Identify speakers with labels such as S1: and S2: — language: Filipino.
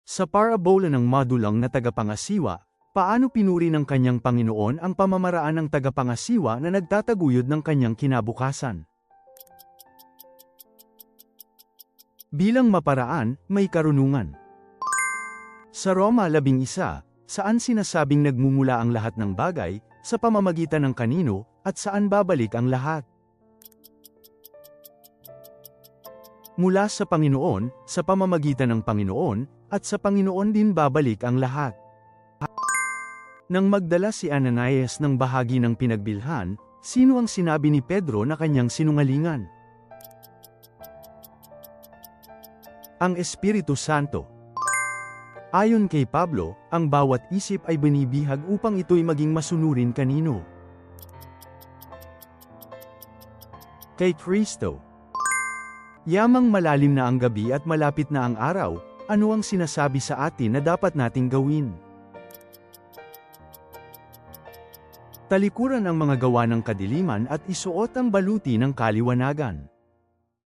S1: Sa parabola ng madulang na tagapangasiwa, paano pinuri ng kanyang Panginoon ang pamamaraan ng tagapangasiwa na nagtataguyod ng kanyang kinabukasan? Bilang maparaan, may karunungan. Sa Roma 11, saan sinasabing nagmumula ang lahat ng bagay, sa pamamagitan ng kanino, at saan babalik ang lahat? Mula sa Panginoon, sa pamamagitan ng Panginoon, at sa Panginoon din babalik ang lahat. Nang magdala si Ananias ng bahagi ng pinagbilhan, sino ang sinabi ni Pedro na kanyang sinungalingan? Ang Espiritu Santo. Ayon kay Pablo, ang bawat isip ay binibihag upang ito'y maging masunurin kanino? Kay Kristo. Yamang malalim na ang gabi at malapit na ang araw, ano ang sinasabi sa atin na dapat nating gawin? Talikuran ang mga gawa ng kadiliman at isuot ang baluti ng kaliwanagan.